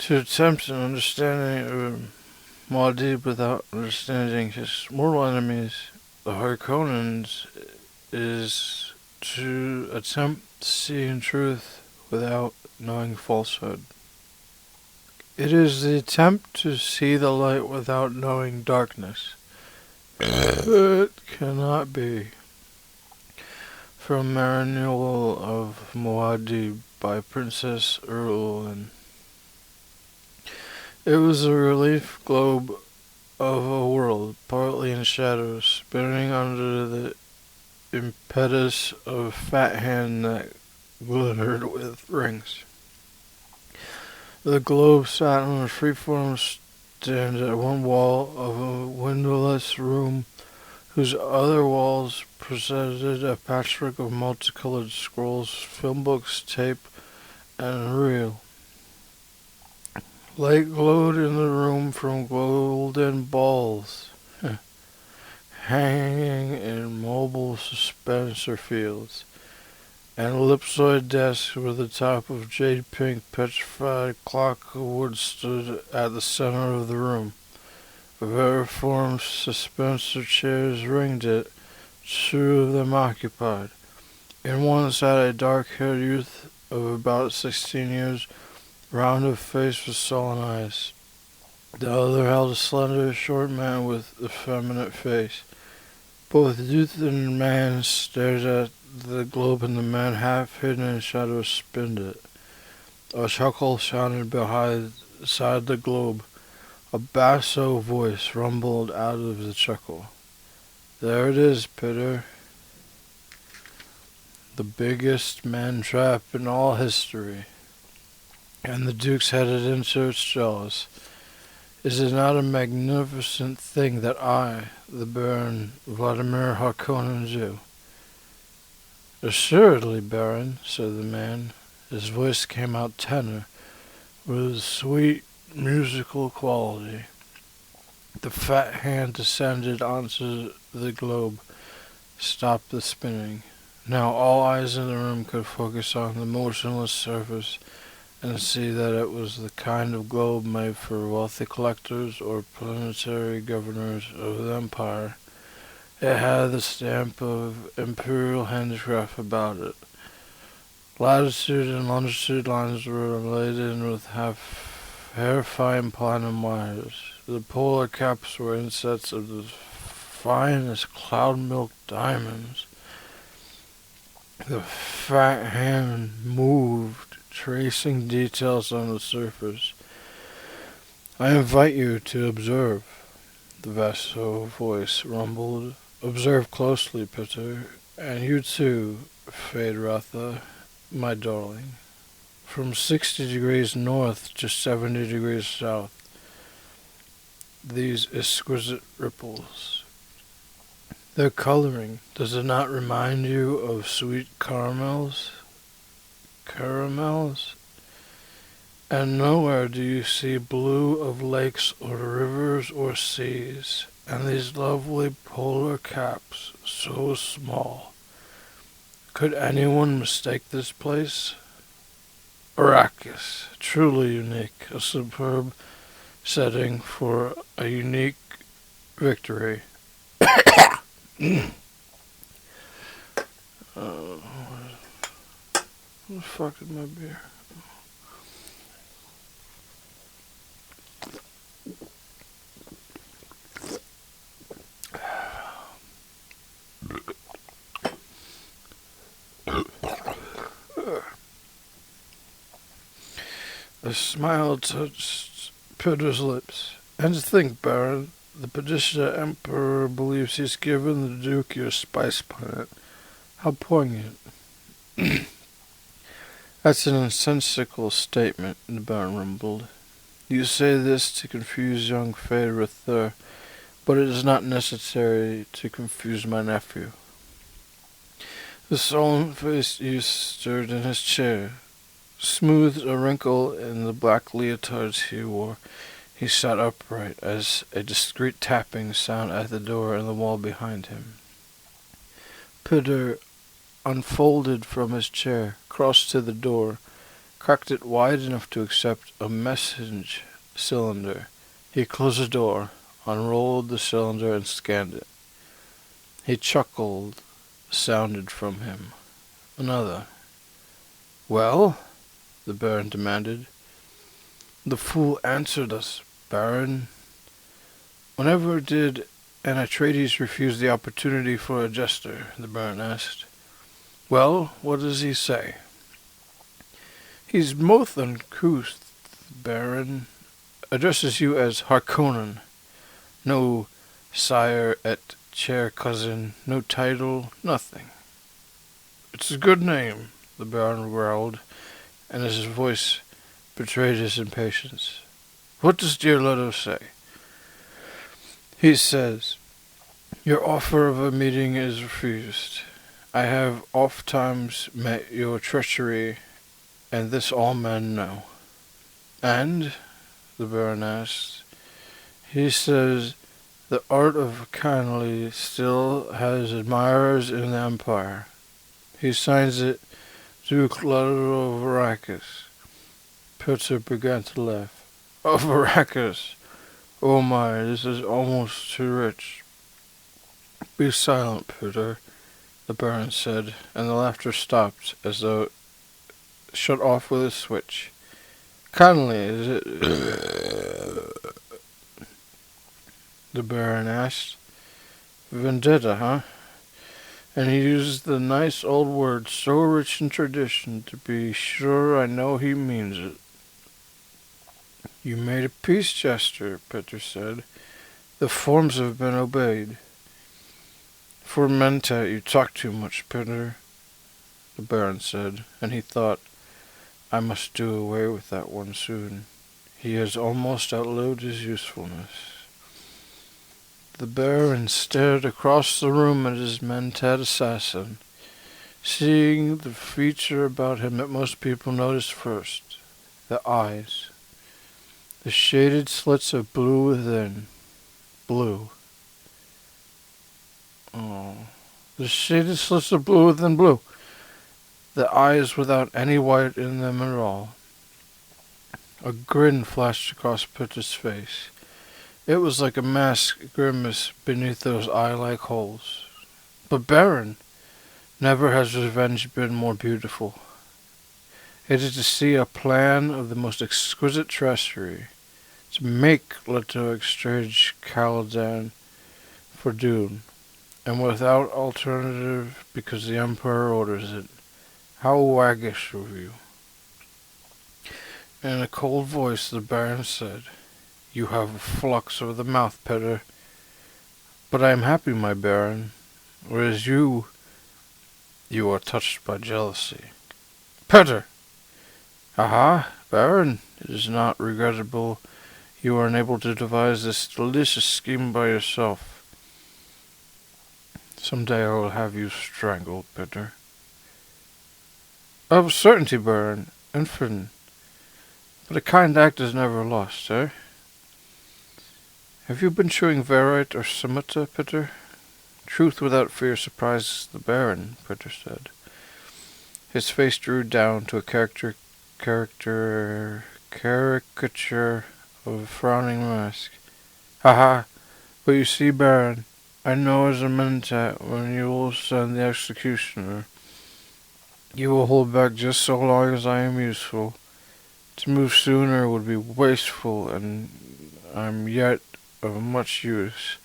To attempt an understanding of Muad'Dib without understanding his mortal enemies, the Harkonnens, is to attempt seeing truth without knowing falsehood. It is the attempt to see the light without knowing darkness. It cannot be. From Manual of Muad'Dib by Princess Erlin. It was a relief globe of a world, partly in shadow, spinning under the impetus of a fat hand that glittered with rings. The globe sat on a freeform stand at one wall of a windowless room whose other walls presented a patchwork of multicolored scrolls, film books, tape, and reel. Light glowed in the room from golden balls hanging in mobile dispenser fields, and ellipsoid desks with the top of jade-pink petrified clock wood stood at the center of the room. Veriform dispenser chairs ringed it, 2 of them occupied. In one sat a dark-haired youth of about 16 years, round of face with sullen eyes. The other held a slender, short man with effeminate face. Both youth and man stared at the globe, and the man, half hidden in shadows, spinned it. A chuckle sounded beside the globe. A basso voice rumbled out of the chuckle. "There it is, Peter. The biggest man-trap in all history." And the Duke's headed into its jaws. "Is it not a magnificent thing that I, the Baron Vladimir Harkonnen, do?" "Assuredly, Baron," said the man. His voice came out tenor, with sweet musical quality. The fat hand descended onto the globe, stopped the spinning. Now all eyes in the room could focus on the motionless surface and see that it was the kind of globe made for wealthy collectors or planetary governors of the Empire. It had the stamp of imperial handicraft about it. Latitude and longitude lines were laden with hair-fine platinum wires. The polar caps were insets of the finest cloud-milk diamonds. The fat hand moved, tracing details on the surface. "I invite you to observe," the vassal voice rumbled. "Observe closely, Peter, and you too, Feyd-Rautha, my darling. From 60 degrees north to 70 degrees south, these exquisite ripples. Their coloring, does it not remind you of sweet caramels? And nowhere do you see blue of lakes or rivers or seas, and these lovely polar caps, so small. Could anyone mistake this place? Arrakis, truly unique, a superb setting for a unique victory." What the fuck is my beer? A smile touched Peter's lips. "And to think, Baron, the Padishah Emperor believes he's given the Duke your spice planet. How poignant." "That's an nonsensical statement," the Baron rumbled. "You say this to confuse young Feyd-Rautha, but it is not necessary to confuse my nephew." The solemn-faced youth stirred in his chair, smoothed a wrinkle in the black leotards he wore. He sat upright as a discreet tapping sounded at the door in the wall behind him. Peter unfolded from his chair, crossed to the door, cracked it wide enough to accept a message cylinder. He closed the door, unrolled the cylinder, and scanned it. He chuckled, sounded from him. Another. Well? The Baron demanded. The fool answered us, Baron. Whenever did an Atreides refuse the opportunity for a jester? The Baron asked. Well, what does he say? He's most uncouth, Baron. Addresses you as Harkonnen. No sire et chair cousin, no title, nothing. It's a good name, the Baron growled, and his voice betrayed his impatience. What does dear Leto say? He says, your offer of a meeting is refused. I have oft times met your treachery, and this all men know. And, the Baron asked, he says the art of kindly still has admirers in the Empire. He signs it Duke Leto of Arrakis. Peter began to laugh. Of Arrakis! Oh my, this is almost too rich. Be silent, Peter, the Baron said, and the laughter stopped as though shut off with a switch. Kindly, is it? The Baron asked. Vendetta, huh? And he used the nice old word so rich in tradition to be sure I know he means it. You made a peace gesture, Peter said. The forms have been obeyed. For Mentat, you talk too much, Peter, the Baron said, and he thought, I must do away with that one soon. He has almost outlived his usefulness. The Baron stared across the room at his Mentat assassin, seeing the feature about him that most people noticed first, the eyes. The shaded slits of blue within. Blue. Oh. The shaded slits of blue within blue. The eyes without any white in them at all. A grin flashed across Peter's face. It was like a masked grimace beneath those eye-like holes. But Baron, never has revenge been more beautiful. It is to see a plan of the most exquisite treachery, to make Leto exchange Caladan for Dune, and without alternative because the Emperor orders it. How waggish of you. In a cold voice the Baron said, You have a flux of the mouth, Peter. But I am happy, my Baron, whereas you are touched by jealousy. Peter! Aha, Baron, it is not regrettable you are unable to devise this delicious scheme by yourself. Some day I will have you strangled, Peter. Of certainty, Baron, infinite. But a kind act is never lost, eh? Have you been chewing Verite or Scimitar, Peter? Truth without fear surprises the Baron, Peter said. His face drew down to a caricature of a frowning mask. Ha! But you see, Baron, I know as a Mentat when you will send the executioner. You will hold back just so long as I am useful. To move sooner would be wasteful, and I'm yet of much use.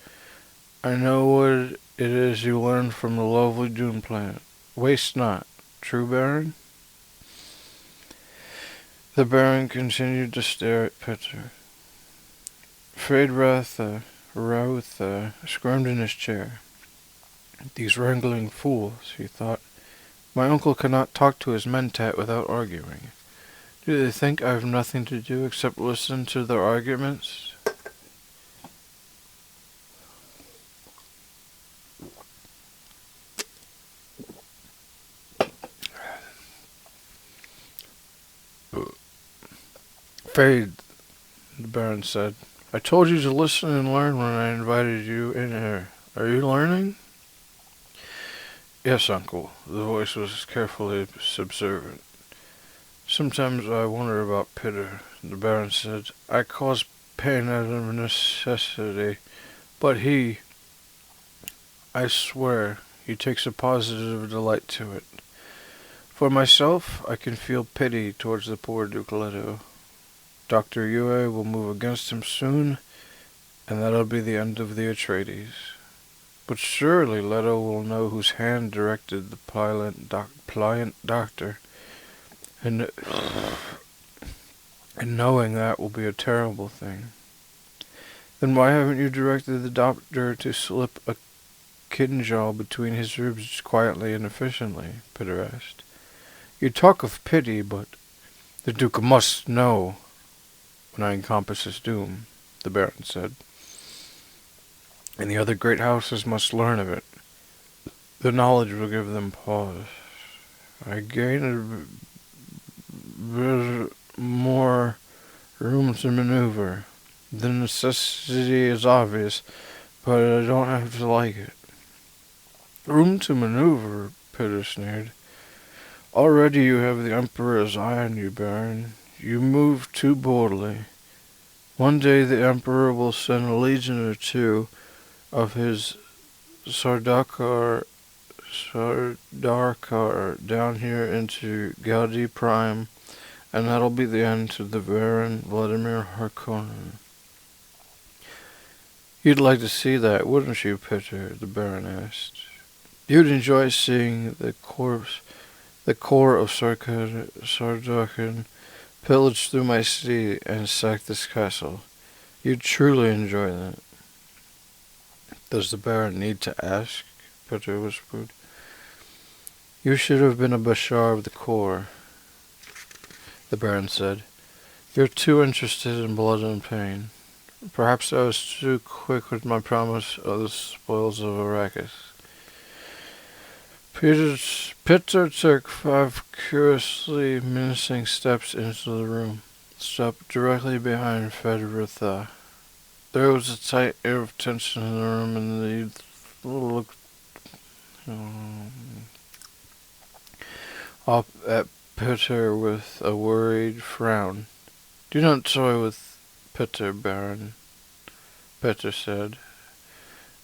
I know what it is you learned from the lovely Dune planet. Waste not. True, Baron? The Baron continued to stare at Peter. Rautha squirmed in his chair. These wrangling fools, he thought. My uncle cannot talk to his Mentat without arguing. Do they think I have nothing to do except listen to their arguments? Fade, the Baron said. I told you to listen and learn when I invited you in here. Are you learning? Yes, uncle. The voice was carefully subservient. Sometimes I wonder about Pitter, the Baron said. I cause pain out of necessity, but I swear, he takes a positive delight to it. For myself, I can feel pity towards the poor Duke Leto. Dr. Yue will move against him soon, and that'll be the end of the Atreides. But surely Leto will know whose hand directed the pliant doctor, and knowing that will be a terrible thing. Then why haven't you directed the doctor to slip a kinjal between his ribs quietly and efficiently? Peter asked. You talk of pity, but the Duke must know when I encompass his doom, the Baron said. And the other great houses must learn of it. The knowledge will give them pause. I gain a bit more room to maneuver. The necessity is obvious, but I don't have to like it. Room to maneuver, Peter sneered. Already you have the Emperor's eye on you, Baron. You move too boldly. One day the Emperor will send a legion or two of his Sardaukar down here into Gaudi Prime, and that'll be the end to the Baron Vladimir Harkonnen. You'd like to see that, wouldn't you, Peter? The Baron asked. You'd enjoy seeing the core of Sardaukar pillage through my city and sack this castle. You'd truly enjoy that. Does the Baron need to ask? Peter whispered. You should have been a Bashar of the Corps, the Baron said. You're too interested in blood and pain. Perhaps I was too quick with my promise of the spoils of Arrakis. Peter took 5 curiously menacing steps into the room, stopped directly behind Fedritha. There was a tight air of tension in the room, and the youth looked up at Peter with a worried frown. Do not toy with Peter, Baron, Peter said.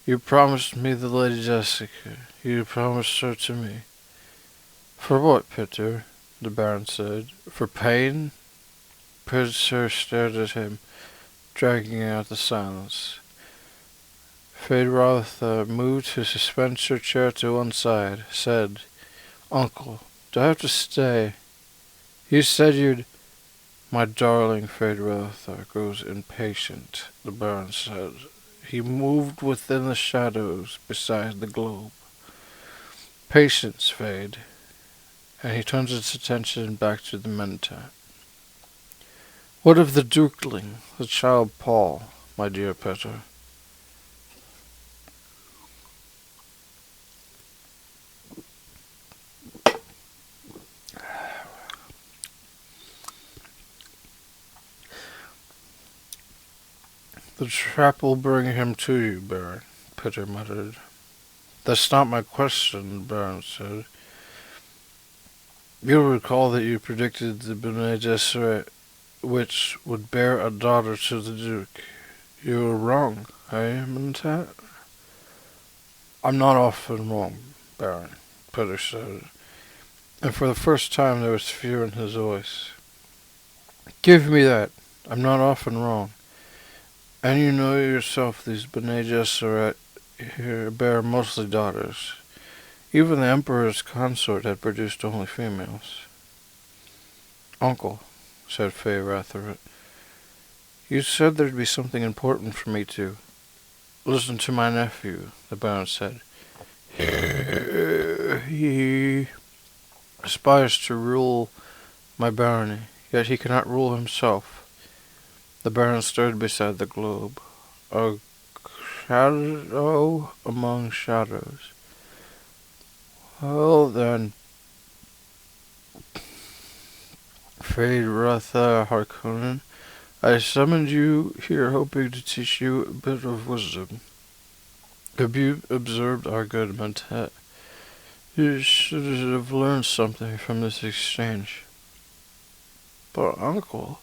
You promised me the Lady Jessica. You promised her to me. For what, Peter? The Baron said. For pain? Peter stared at him, dragging out the silence. Feyd-Rautha moved to suspend her chair to one side, said, Uncle, do I have to stay? You said you'd... My darling Feyd-Rautha grows impatient, the Baron said. He moved within the shadows beside the globe. Patience, Feyd. And he turned his attention back to the Mentat. What of the Dukeling, the child Paul, my dear Peter? The trap will bring him to you, Baron, Peter muttered. That's not my question, the Baron said. You'll recall that you predicted the Bene Gesserit witch would bear a daughter to the Duke. You were wrong, eh, Mentat? I'm not often wrong, Baron, Peter said, and for the first time there was fear in his voice. Give me that. I'm not often wrong. And you know yourself these Bene Gesserit here bear mostly daughters. Even the Emperor's consort had produced only females. Uncle, said Feyd-Rautha, you said there'd be something important for me to... Listen to my nephew, the Baron said. He aspires to rule my barony, yet he cannot rule himself. The Baron stood beside the globe, a shadow among shadows. Well then, Feyd-Rautha Harkonnen, I summoned you here hoping to teach you a bit of wisdom. Have you observed our good Mentat? You should have learned something from this exchange. But, uncle,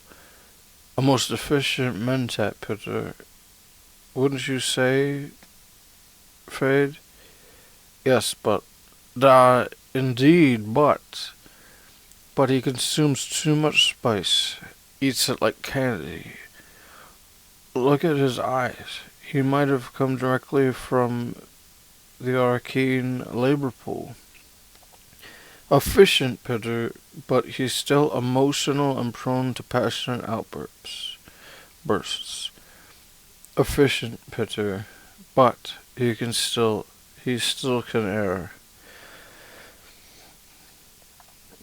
a most efficient mentat, Peter. Wouldn't you say, Fade? Yes, indeed, but he consumes too much spice, eats it like candy. Look at his eyes. He might have come directly from the arcane labor pool. Efficient, Peter, but he's still emotional and prone to passionate outbursts. Bursts. Efficient, Peter, but he still can err.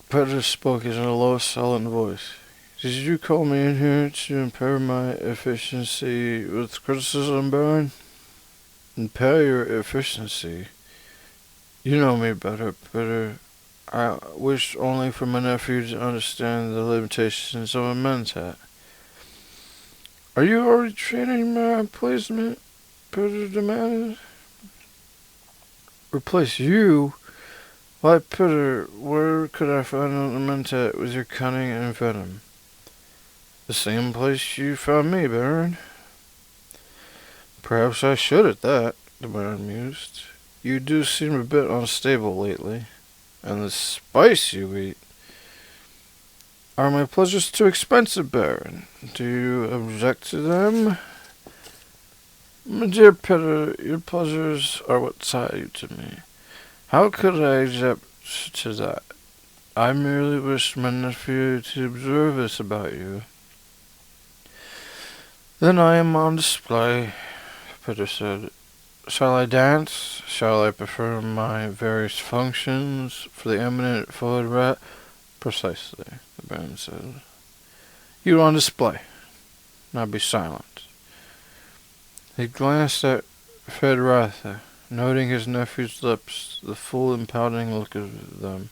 Peter spoke in a low, sullen voice. Did you call me in here to impair my efficiency with criticism, Baron? Impair your efficiency? You know me better, Peter. I wish only for my nephew to understand the limitations of a mentat. Are you already training my replacement? Peter demanded. Replace you? Why, Peter, where could I find a mentat with your cunning and venom? The same place you found me, Baron. Perhaps I should at that, the Baron mused. You do seem a bit unstable lately, and the spice you eat. Are my pleasures too expensive, Baron? Do you object to them? My dear Peter, your pleasures are what tie you to me. How could I object to that? I merely wish my nephew to observe this about you. Then I am on display, Peter said. Shall I dance? Shall I perform my various functions for the eminent forward rat? Precisely, the Baron said. You are on display. Now be silent. He glanced at Federatha, noting his nephew's lips, the full and pouting look of them.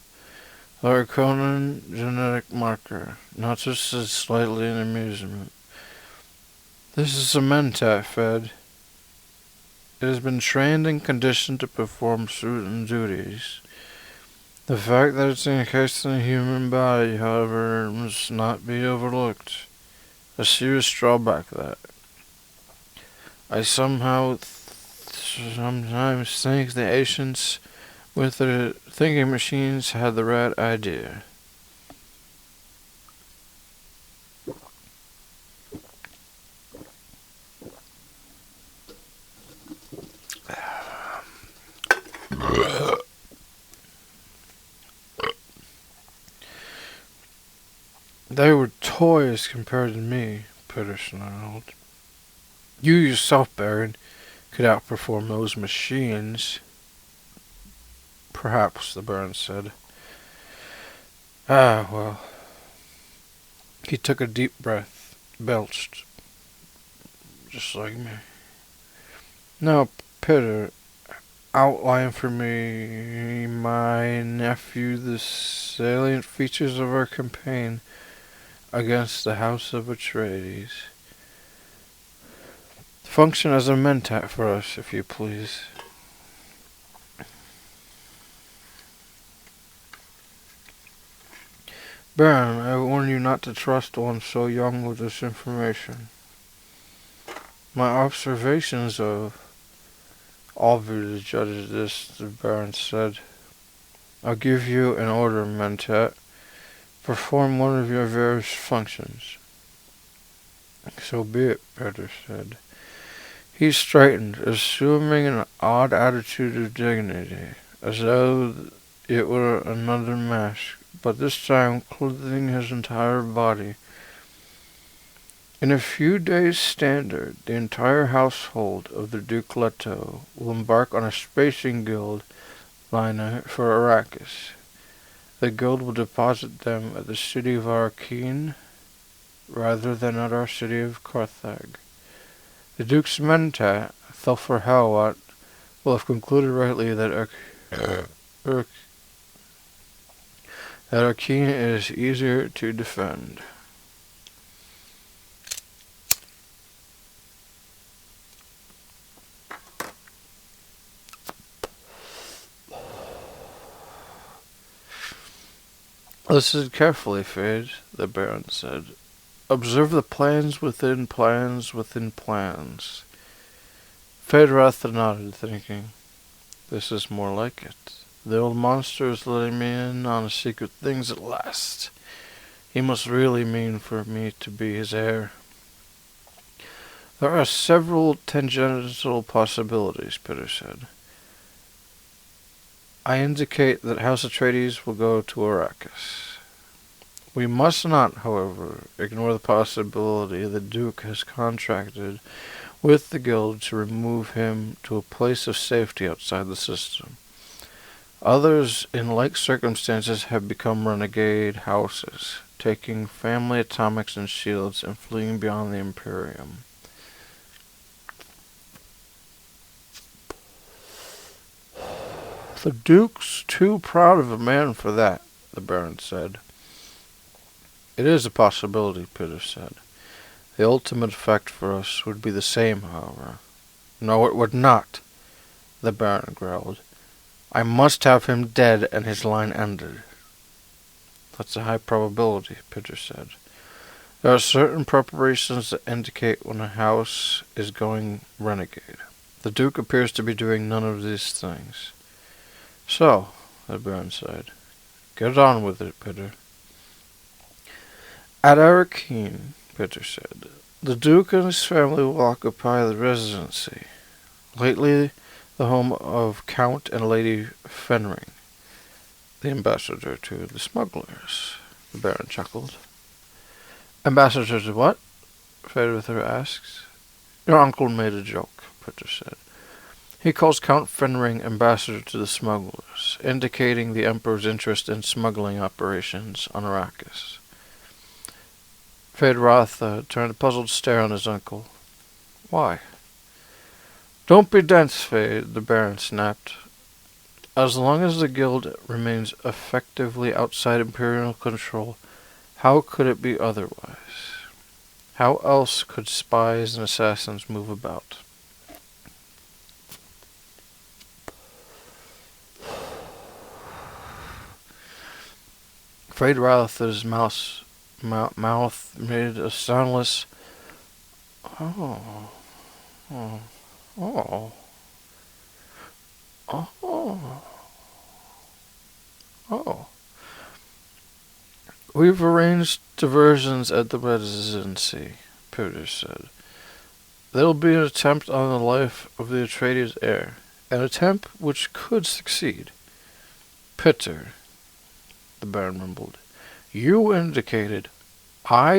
The Arconan genetic marker, not just as slightly in amusement. This is a mentat, Fed. It has been trained and conditioned to perform certain duties. The fact that it's encased in a human body, however, must not be overlooked. A serious drawback, that. I sometimes think the ancients with their thinking machines had the right idea. They were toys compared to me, Peter snarled. You yourself, Baron, could outperform those machines. Perhaps, the Baron said. Ah, well. He took a deep breath, belched, just like me. Now, Peter, outline for me, my nephew, the salient features of our campaign against the House of Atreides. Function as a mentat for us, if you please. Baron, I warn you not to trust one so young with this information. My observations of obvious judges this, the Baron said. I'll give you an order, mentat. Perform one of your various functions. So be it, Peter said. He straightened, assuming an odd attitude of dignity, as though it were another mask, but this time clothing his entire body. In a few days' standard, the entire household of the Duke Leto will embark on a spacing guild liner for Arrakis. The guild will deposit them at the city of Arrakeen, rather than at our city of Carthage. The Duke's mentat, Thulfur Hawat, will have concluded rightly that Arrakeen is easier to defend. Listen carefully, Fade, the Baron said. Observe the plans within plans within plans. Feyd-Rautha nodded, thinking, this is more like it. The old monster is letting me in on his secret things at last. He must really mean for me to be his heir. There are several tangential possibilities, Peter said. I indicate that House Atreides will go to Arrakis. We must not, however, ignore the possibility the Duke has contracted with the Guild to remove him to a place of safety outside the system. Others in like circumstances have become renegade houses, taking family atomics and shields and fleeing beyond the Imperium. The Duke's too proud of a man for that, the Baron said. It is a possibility, Peter said. The ultimate effect for us would be the same, however. No, it would not, the Baron growled. I must have him dead and his line ended. That's a high probability, Peter said. There are certain preparations that indicate when a house is going renegade. The Duke appears to be doing none of these things. So, the Baron said, get on with it, Peter. At Arrakeen, Peter said, the Duke and his family will occupy the Residency, lately the home of Count and Lady Fenring, the ambassador to the smugglers, the Baron chuckled. Ambassador to what? Feyd-Rautha asked. Your uncle made a joke, Peter said. He calls Count Fenring ambassador to the smugglers, indicating the Emperor's interest in smuggling operations on Arrakis. Feyd-Rautha turned a puzzled stare on his uncle. Why? Don't be dense, Feyd, the Baron snapped. As long as the Guild remains effectively outside Imperial control, how could it be otherwise? How else could spies and assassins move about? Feyd-Rautha's mouth made a soundless oh, oh, oh, oh, oh. We've arranged diversions at the Residency, Peter said. There'll be an attempt on the life of the Atreides heir, an attempt which could succeed. Peter, the Baron mumbled, I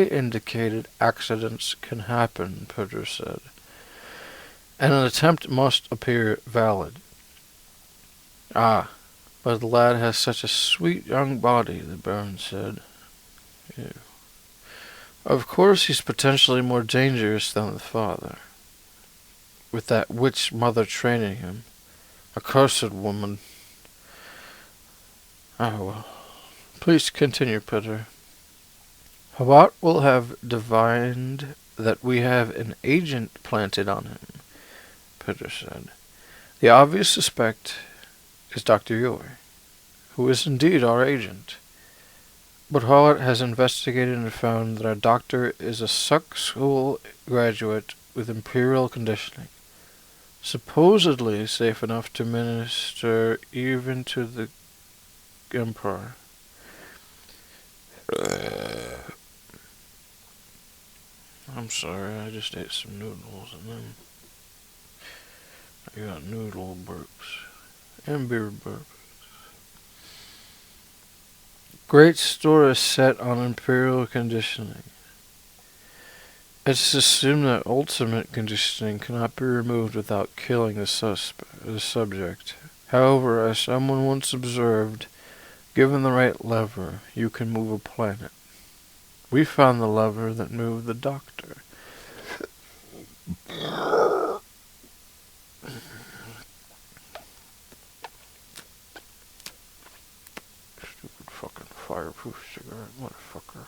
indicated accidents can happen, Peter said, and an attempt must appear valid. Ah, but the lad has such a sweet young body, the Baron said. Ew. Of course he's potentially more dangerous than the father, with that witch mother training him. A cursed woman. Ah, well. Please continue, Peter. What will have divined that we have an agent planted on him, Peter said. The obvious suspect is Dr. Yoy, who is indeed our agent. But Hawlett has investigated and found that our doctor is a Suck School graduate with Imperial conditioning, supposedly safe enough to minister even to the Emperor. I'm sorry, I just ate some noodles and then I got noodle burps and beer burps. Great store is set on Imperial conditioning. It's assumed that ultimate conditioning cannot be removed without killing the subject. However, as someone once observed, given the right lever, you can move a planet. We found the lever that moved the doctor. Stupid fucking fireproof cigarette, motherfucker.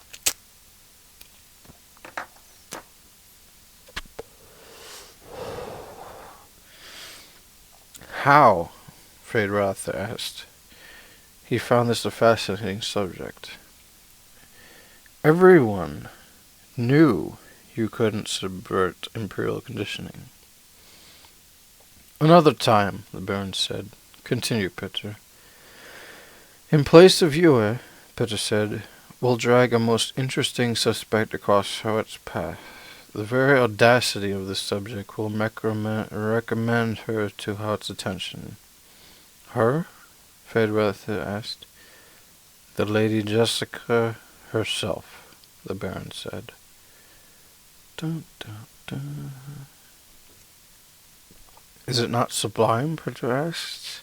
How? Feyd-Rautha asked. He found this a fascinating subject. Everyone knew you couldn't subvert imperial conditioning. Another time, the Baron said. Continue, Peter. In place of Yue, Peter said, we'll drag a most interesting suspect across Howard's path. The very audacity of this subject will recommend her to Howard's attention. Her? Fairweather asked. The Lady Jessica herself, the Baron said. Dun, dun, dun. Is it not sublime? Peter asked.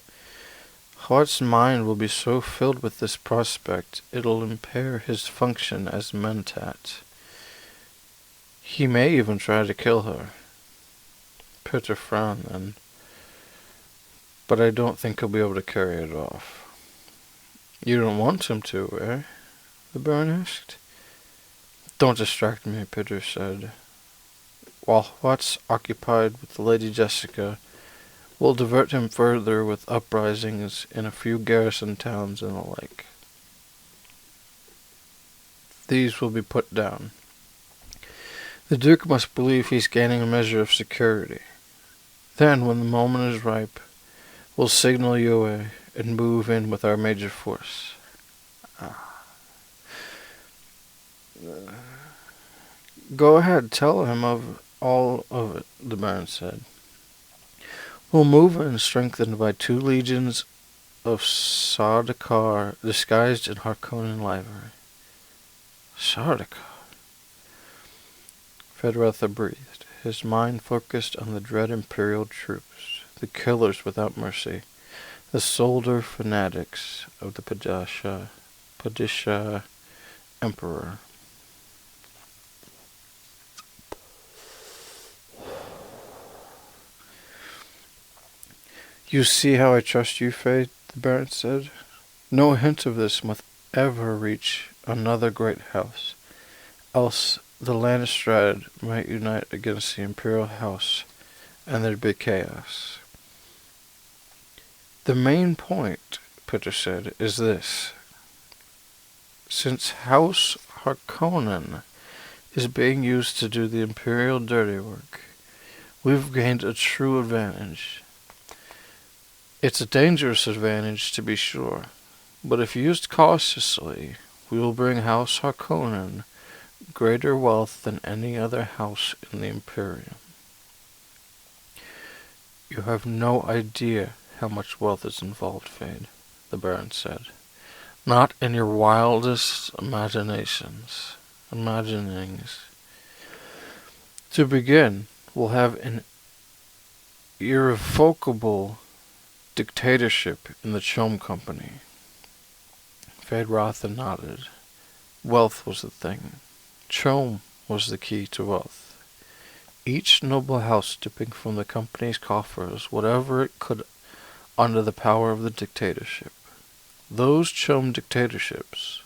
Hart's mind will be so filled with this prospect, it'll impair his function as mentat. He may even try to kill her. Peter frowned then. But I don't think he'll be able to carry it off. You don't want him to, eh? The Baron asked. Don't distract me, Peter said. While Hart's occupied with the Lady Jessica, we'll divert him further with uprisings in a few garrison towns and the like. These will be put down. The Duke must believe he's gaining a measure of security. Then, when the moment is ripe, we'll signal Yue and move in with our major force. Go ahead, tell him of all of it, the Baron said. We'll move in strengthened by 2 legions of Sardaukar disguised in Harkonnen livery. Sardaukar. Fairweather breathed, his mind focused on the dread Imperial troops, the killers without mercy, the soldier fanatics of the Padishah Emperor. You see how I trust you, Faye, the Baron said. No hint of this must ever reach another great house, else the Lannistrad might unite against the Imperial House, and there'd be chaos. The main point, Peter said, is this. Since House Harkonnen is being used to do the Imperial dirty work, we've gained a true advantage. It's a dangerous advantage, to be sure, but if used cautiously, we will bring House Harkonnen greater wealth than any other house in the Imperium. You have no idea how much wealth is involved, Fade, the Baron said. Not in your wildest imaginings. To begin, we'll have an irrevocable dictatorship in the Chom Company. Fairweather nodded. Wealth was the thing. Chom was the key to wealth. Each noble house dipping from the company's coffers whatever it could under the power of the dictatorship. Those Chom dictatorships,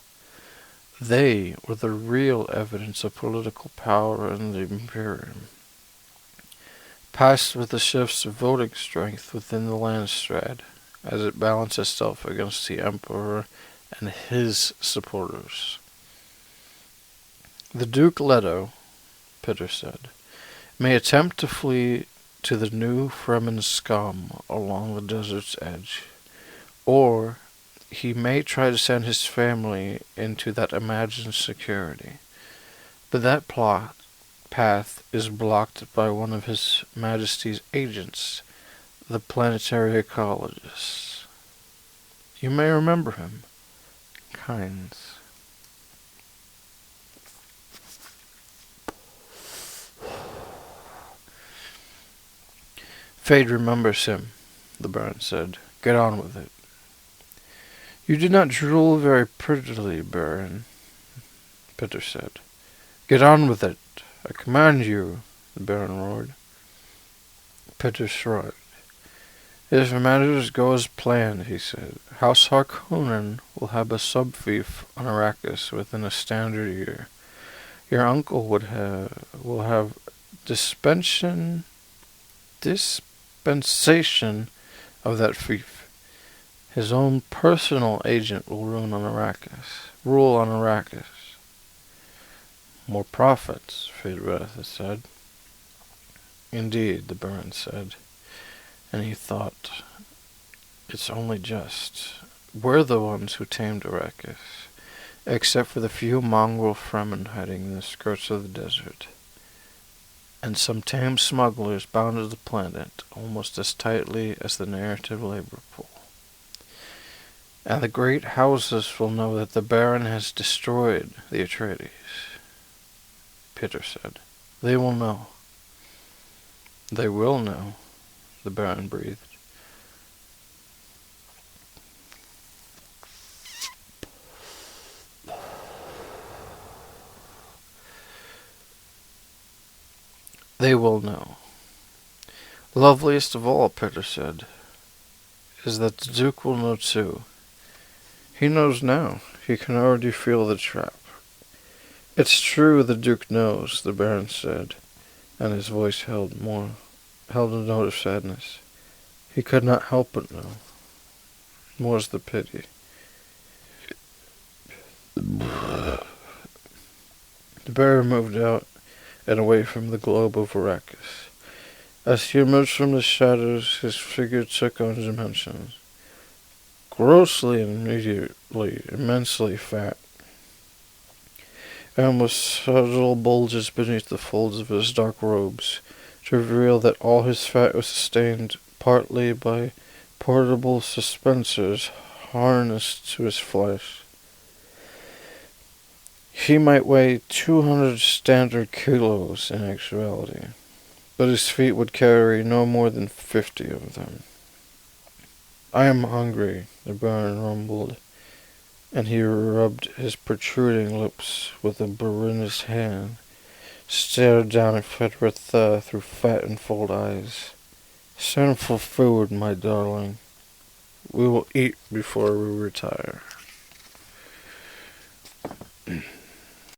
they were the real evidence of political power in the Imperium. Passed with the shifts of voting strength within the Lannistrad, as it balanced itself against the Emperor and his supporters. The Duke Leto, Peter said, may attempt to flee to the new Fremen scum along the desert's edge, or he may try to send his family into that imagined security. But that path is blocked by one of His Majesty's agents, the planetary ecologist. You may remember him. Kynes. Fade remembers him, the Baron said. Get on with it. You did not drool very prettily, Baron, Peter said. Get on with it. I command you, the Baron roared. Peter shrugged. If matters go as planned, he said, House Harkonnen will have a subfief on Arrakis within a standard year. Your uncle will have dispensation of that fief. His own personal agent will rule on Arrakis. More profits, Friedrich said. Indeed, the Baron said, and he thought, it's only just. We're the ones who tamed Arrakis, except for the few mongrel Fremen hiding in the skirts of the desert, and some tame smugglers bound to the planet almost as tightly as the narrative labor pool. And the great houses will know that the Baron has destroyed the Atreides, Peter said. They will know. They will know, the Baron breathed. They will know. Loveliest of all, Peter said, is that the Duke will know too. He knows now. He can already feel the trap. It's true the Duke knows, the Baron said, and his voice held a note of sadness. He could not help but know. More's the pity. The Baron moved out and away from the globe of Arrakis. As he emerged from the shadows, his figure took on dimensions. Grossly and immediately, immensely fat, and with subtle bulges beneath the folds of his dark robes to reveal that all his fat was sustained partly by portable suspensors harnessed to his flesh. He might weigh 200 standard kilos in actuality, but his feet would carry no more than 50 of them. I am hungry, the Baron rumbled, and he rubbed his protruding lips with a Baroness hand, stared down at Fedretha through fat and full eyes. Sinful food, my darling. We will eat before we retire.